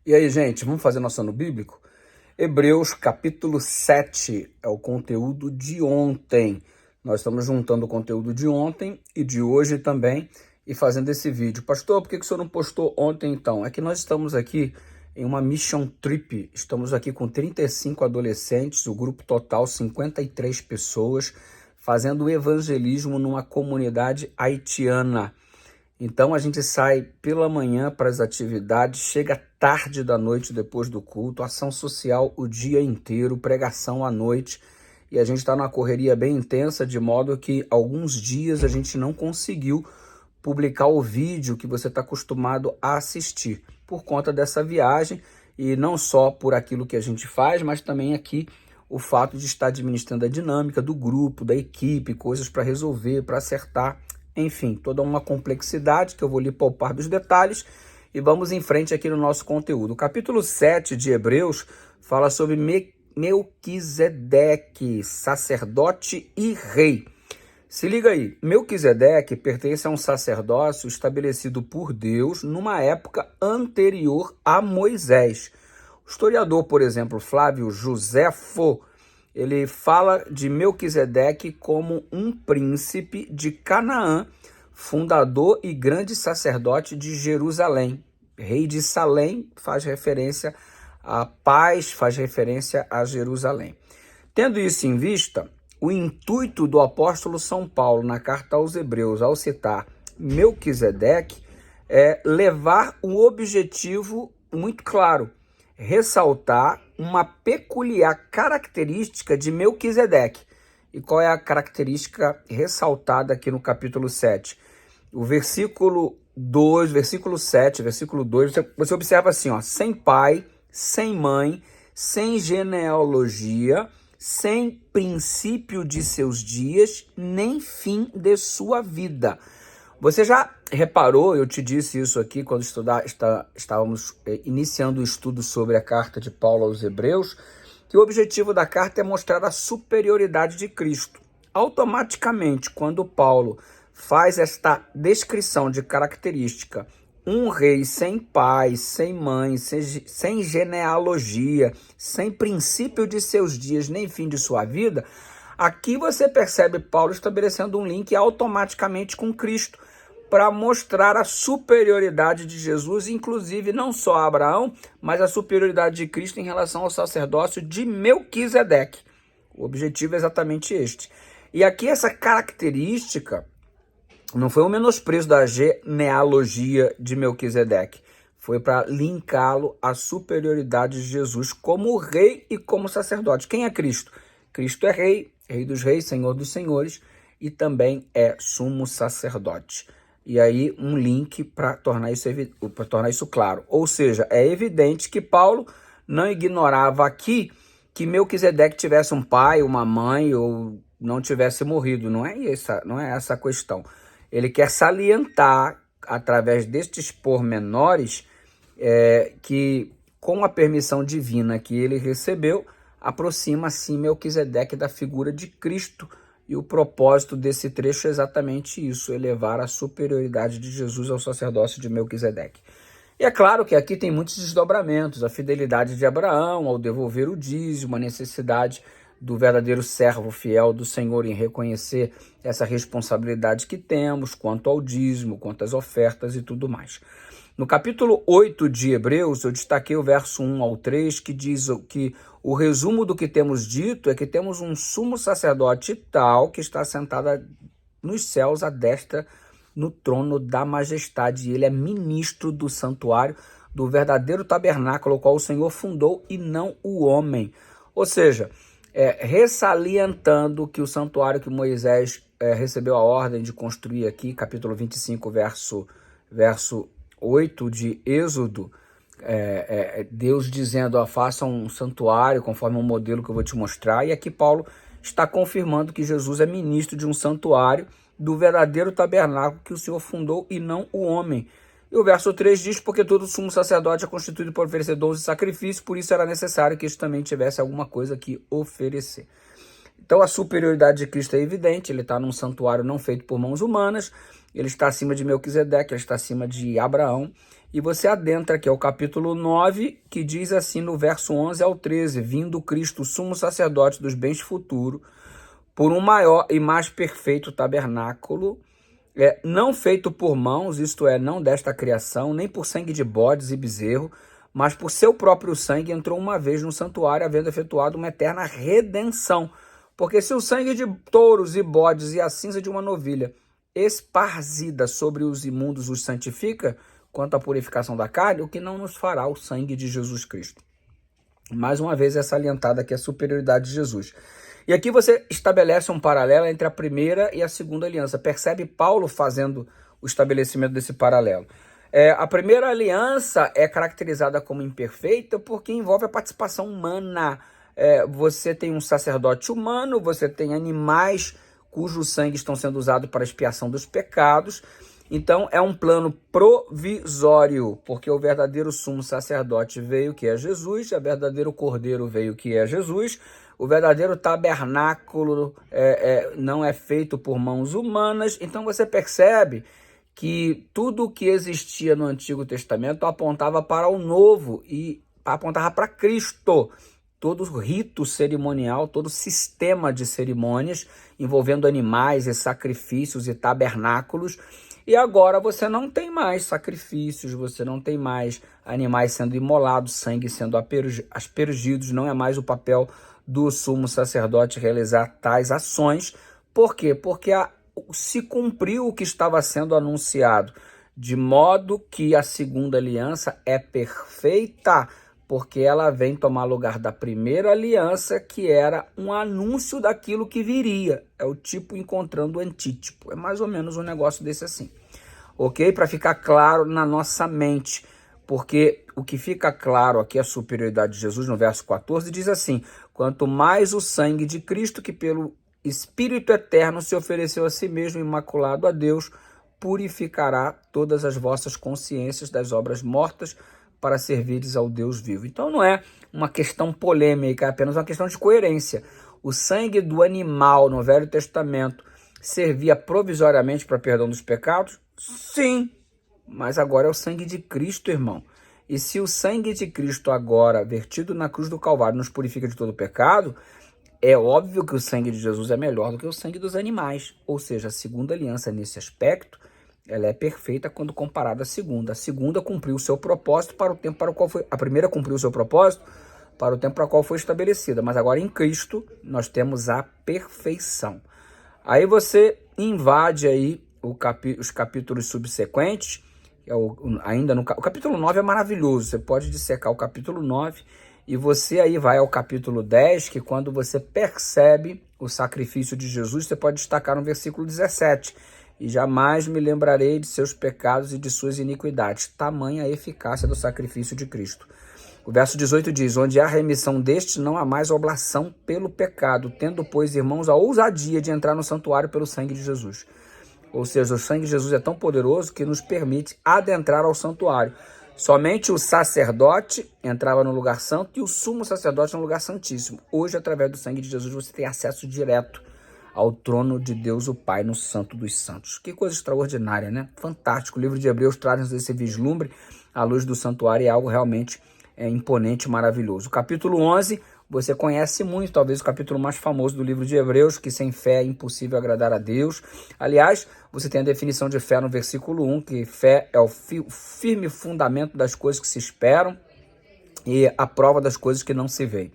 E aí, gente, vamos fazer nosso ano bíblico? Hebreus capítulo 7 é o conteúdo de ontem. Nós estamos juntando o conteúdo de ontem e de hoje também e fazendo esse vídeo. Pastor, por que o senhor não postou ontem então? É que nós estamos aqui em uma mission trip, estamos aqui com 35 adolescentes, o grupo total 53 pessoas, fazendo evangelismo numa comunidade haitiana. Então a gente sai pela manhã para as atividades, chega tarde da noite depois do culto, ação social o dia inteiro, pregação à noite, e a gente está numa correria bem intensa, de modo que alguns dias a gente não conseguiu publicar o vídeo que você está acostumado a assistir, por conta dessa viagem, e não só por aquilo que a gente faz, mas também aqui o fato de estar administrando a dinâmica do grupo, da equipe, coisas para resolver, para acertar. Enfim, toda uma complexidade que eu vou lhe poupar dos detalhes e vamos em frente aqui no nosso conteúdo. O capítulo 7 de Hebreus fala sobre Melquisedeque, sacerdote e rei. Se liga aí, Melquisedeque pertence a um sacerdócio estabelecido por Deus numa época anterior a Moisés. O historiador, por exemplo, Flávio Joséfo, ele fala de Melquisedeque como um príncipe de Canaã, fundador e grande sacerdote de Jerusalém. Rei de Salém faz referência à paz, faz referência a Jerusalém. Tendo isso em vista, o intuito do apóstolo São Paulo na carta aos Hebreus, ao citar Melquisedeque, é levar um objetivo muito claro: ressaltar uma peculiar característica de Melquisedeque. E qual é a característica ressaltada aqui no capítulo 7? O versículo 2, versículo 7, versículo 2, você observa assim, ó: sem pai, sem mãe, sem genealogia, sem princípio de seus dias, nem fim de sua vida. Você já reparou, eu te disse isso aqui quando estávamos iniciando o estudo sobre a carta de Paulo aos Hebreus, que o objetivo da carta é mostrar a superioridade de Cristo. Automaticamente, quando Paulo faz esta descrição de característica, um rei sem pai, sem mãe, sem genealogia, sem princípio de seus dias, nem fim de sua vida, aqui você percebe Paulo estabelecendo um link automaticamente com Cristo, para mostrar a superioridade de Jesus, inclusive não só a Abraão, mas a superioridade de Cristo em relação ao sacerdócio de Melquisedeque. O objetivo é exatamente este. E aqui essa característica não foi um menosprezo da genealogia de Melquisedeque, foi para linká-lo à superioridade de Jesus como rei e como sacerdote. Quem é Cristo? Cristo é rei, rei dos reis, senhor dos senhores, e também é sumo sacerdote. E aí um link para tornar isso claro. Ou seja, é evidente que Paulo não ignorava aqui que Melquisedeque tivesse um pai, uma mãe ou não tivesse morrido. Não é essa a questão. Ele quer salientar, através destes pormenores, que com a permissão divina que ele recebeu, aproxima-se Melquisedeque da figura de Cristo. E o propósito desse trecho é exatamente isso: elevar a superioridade de Jesus ao sacerdócio de Melquisedeque. E é claro que aqui tem muitos desdobramentos: a fidelidade de Abraão ao devolver o dízimo, a necessidade do verdadeiro servo fiel do Senhor em reconhecer essa responsabilidade que temos quanto ao dízimo, quanto às ofertas e tudo mais. No capítulo 8 de Hebreus, eu destaquei o verso 1 ao 3, que diz que o resumo do que temos dito é que temos um sumo sacerdote tal que está sentado nos céus à destra no trono da majestade. E ele é ministro do santuário, do verdadeiro tabernáculo, o qual o Senhor fundou e não o homem. Ou seja, ressalientando que o santuário que Moisés recebeu a ordem de construir aqui, capítulo 25, verso 8 de Êxodo, Deus dizendo: faça um santuário conforme um modelo que eu vou te mostrar. E aqui Paulo está confirmando que Jesus é ministro de um santuário, do verdadeiro tabernáculo que o Senhor fundou e não o homem. E o verso 3 diz: porque todo sumo sacerdote é constituído para oferecer dons e sacrifícios, por isso era necessário que este também tivesse alguma coisa que oferecer. Então a superioridade de Cristo é evidente, ele está num santuário não feito por mãos humanas, ele está acima de Melquisedeque, ele está acima de Abraão. E você adentra aqui ao capítulo 9, que diz assim no verso 11 ao 13, vindo Cristo, sumo sacerdote dos bens futuros, por um maior e mais perfeito tabernáculo, não feito por mãos, isto é, não desta criação, nem por sangue de bodes e bezerro, mas por seu próprio sangue entrou uma vez no santuário, havendo efetuado uma eterna redenção. Porque se o sangue de touros e bodes e a cinza de uma novilha esparzida sobre os imundos os santifica, quanto à purificação da carne, o que não nos fará o sangue de Jesus Cristo? Mais uma vez é salientada aqui a superioridade de Jesus. E aqui você estabelece um paralelo entre a primeira e a segunda aliança. Percebe Paulo fazendo o estabelecimento desse paralelo. A primeira aliança é caracterizada como imperfeita porque envolve a participação humana. Você tem um sacerdote humano, você tem animais cujo sangue estão sendo usados para a expiação dos pecados. Então é um plano provisório, porque o verdadeiro sumo sacerdote veio, que é Jesus, o verdadeiro cordeiro veio, que é Jesus, o verdadeiro tabernáculo não é feito por mãos humanas. Então você percebe que tudo o que existia no Antigo Testamento apontava para o Novo e apontava para Cristo. Todo rito cerimonial, todo sistema de cerimônias envolvendo animais e sacrifícios e tabernáculos. E agora você não tem mais sacrifícios, você não tem mais animais sendo imolados, sangue sendo aspergidos, não é mais o papel do sumo sacerdote realizar tais ações. Por quê? Porque se cumpriu o que estava sendo anunciado, de modo que a segunda aliança é perfeita, porque ela vem tomar lugar da primeira aliança, que era um anúncio daquilo que viria. É o tipo encontrando o antítipo. É mais ou menos um negócio desse assim. Ok? Para ficar claro na nossa mente. Porque o que fica claro aqui é a superioridade de Jesus no verso 14, diz assim: quanto mais o sangue de Cristo, que pelo Espírito Eterno se ofereceu a si mesmo imaculado a Deus, purificará todas as vossas consciências das obras mortas, para servires ao Deus vivo. Então não é uma questão polêmica, é apenas uma questão de coerência. O sangue do animal no Velho Testamento servia provisoriamente para perdão dos pecados? Sim, mas agora é o sangue de Cristo, irmão. E se o sangue de Cristo agora, vertido na cruz do Calvário, nos purifica de todo pecado, é óbvio que o sangue de Jesus é melhor do que o sangue dos animais. Ou seja, a segunda aliança nesse aspecto, ela é perfeita quando comparada à segunda. A segunda cumpriu o seu propósito para o tempo para o qual foi... A primeira cumpriu o seu propósito para o tempo para o qual foi estabelecida. Mas agora em Cristo nós temos a perfeição. Aí você invade aí os capítulos subsequentes. O capítulo 9 é maravilhoso. Você pode dissecar o capítulo 9 e você aí vai ao capítulo 10, que quando você percebe o sacrifício de Jesus, você pode destacar no versículo 17. E jamais me lembrarei de seus pecados e de suas iniquidades. Tamanha a eficácia do sacrifício de Cristo. O verso 18 diz: onde há remissão deste, não há mais oblação pelo pecado, tendo, pois, irmãos, a ousadia de entrar no santuário pelo sangue de Jesus. Ou seja, o sangue de Jesus é tão poderoso que nos permite adentrar ao santuário. Somente o sacerdote entrava no lugar santo e o sumo sacerdote no lugar santíssimo. Hoje, através do sangue de Jesus, você tem acesso direto ao trono de Deus o Pai no Santo dos Santos. Que coisa extraordinária, né? Fantástico. O livro de Hebreus traz esse vislumbre à luz do santuário e é algo realmente imponente e maravilhoso. O capítulo 11, você conhece muito, talvez o capítulo mais famoso do livro de Hebreus, que sem fé é impossível agradar a Deus. Aliás, você tem a definição de fé no versículo 1, que fé é o firme fundamento das coisas que se esperam e a prova das coisas que não se veem.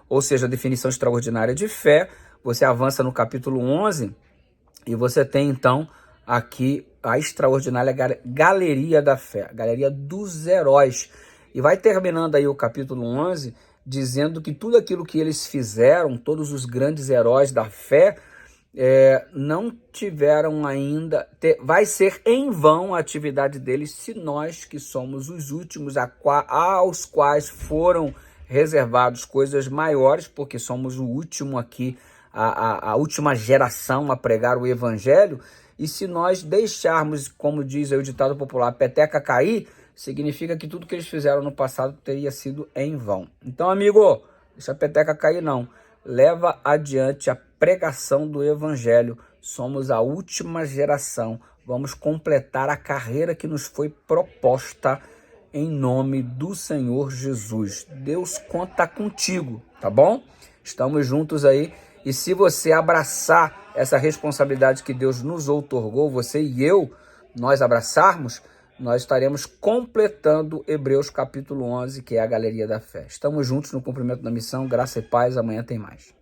Ou seja, a definição extraordinária de fé. Você avança no capítulo 11 e você tem, então, aqui a extraordinária galeria da fé, a galeria dos heróis. E vai terminando aí o capítulo 11, dizendo que tudo aquilo que eles fizeram, todos os grandes heróis da fé, não tiveram ainda... vai ser em vão a atividade deles se nós, que somos os últimos, aos quais foram reservados coisas maiores, porque somos o último aqui, a última geração a pregar o evangelho, e se nós deixarmos, como diz aí o ditado popular, a peteca cair, significa que tudo que eles fizeram no passado teria sido em vão. Então, amigo, deixa a peteca cair não. Leva adiante a pregação do evangelho. Somos a última geração vamos completar a carreira que nos foi proposta em nome do Senhor Jesus. Deus conta contigo, tá bom? Estamos juntos aí. E se você abraçar essa responsabilidade que Deus nos outorgou, você e eu, nós abraçarmos, nós estaremos completando Hebreus capítulo 11, que é a galeria da fé. Estamos juntos no cumprimento da missão. Graça e paz. Amanhã tem mais.